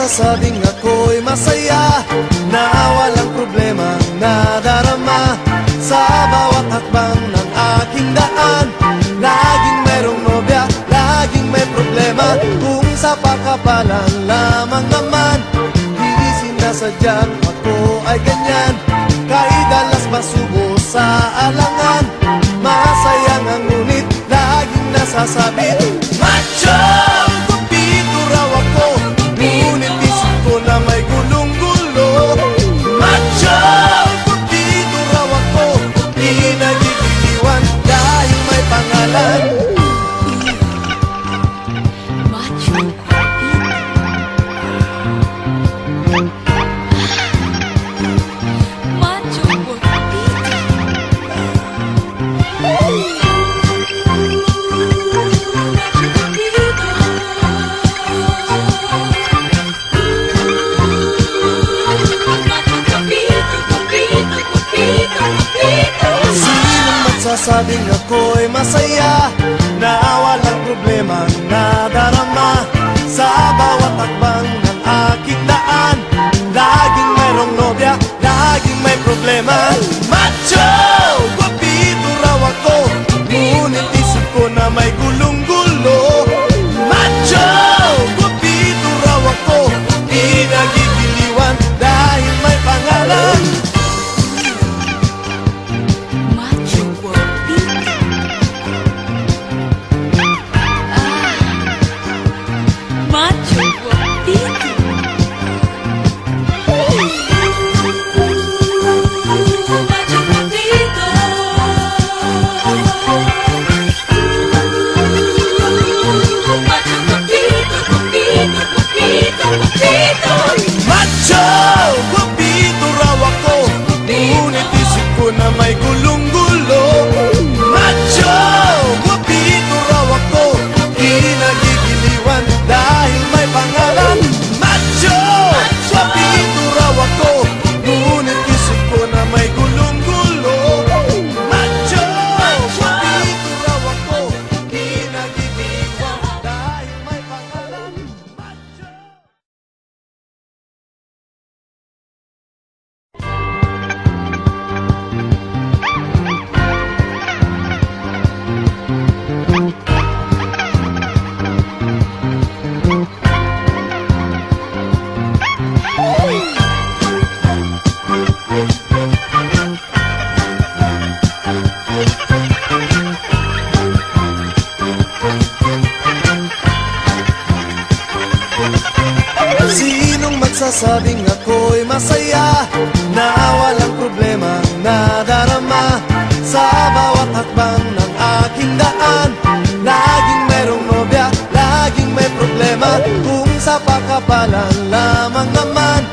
magsasabing ako'y masaya na walang problema nadarama sa bawat hakbang ng aking daan. Laging merong nobya, laging may problema. Kung sa pakapalan lamang naman, di sinasadyang ako ay ganyan. Kay dalas masubo sa alangan, masayang ang ngunit laging nasasabi, macho! Kupito raw ako, ngunit isip ko na may gulong-gulo. Macho! Kupito raw ako, di nagigiliwan dahil may pangalan. Macho Sasabing ako'y masaya na walang problema nadarama sa bawat hakbang ng aking daan. Laging mayroong nobya, laging may problema. Macho! Guwapito raw ako, ngunit isip ko na may gulong-gulo. Macho! Guwapito raw ako, di nagigiliwan dahil may pangalan. Macho! Guwapito raw ako, ngunit isip ko na may gulong-gulo. Macho! Guwapito raw ako, di nagigiliwan dahil may pangalan. Macho! Guwapito raw ako, ngunit isip ko na may gulong-gulo. Macho! Guwapito raw ako, di nagigiliwan dahil may pangalan. Macho! Sinong magsasabing ako'y masaya na walang problema nadarama sa bawat hakbang ng aking daan. Laging merong nobya, laging may problema. Kung sa pakapalan lamang naman,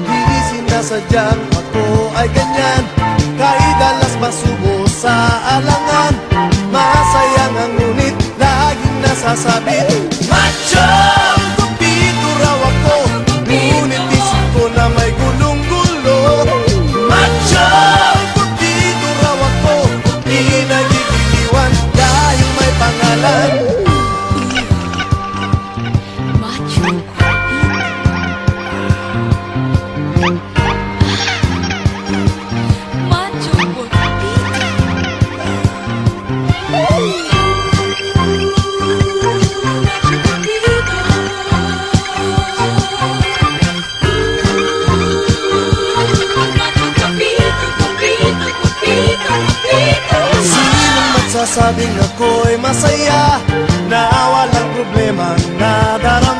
di sinasadyang ako ay ganyan. Kay dalas masubo sa alangan, masayang ang ngunit laging nasasabi, macho! Kupito raw ako, ngunit isip ko na may gulong-gulo. Macho! Kupito raw ako, di nagigiliwan dahil may pangalan. Sinong magsasabing ako'y masaya na walang problema nadarama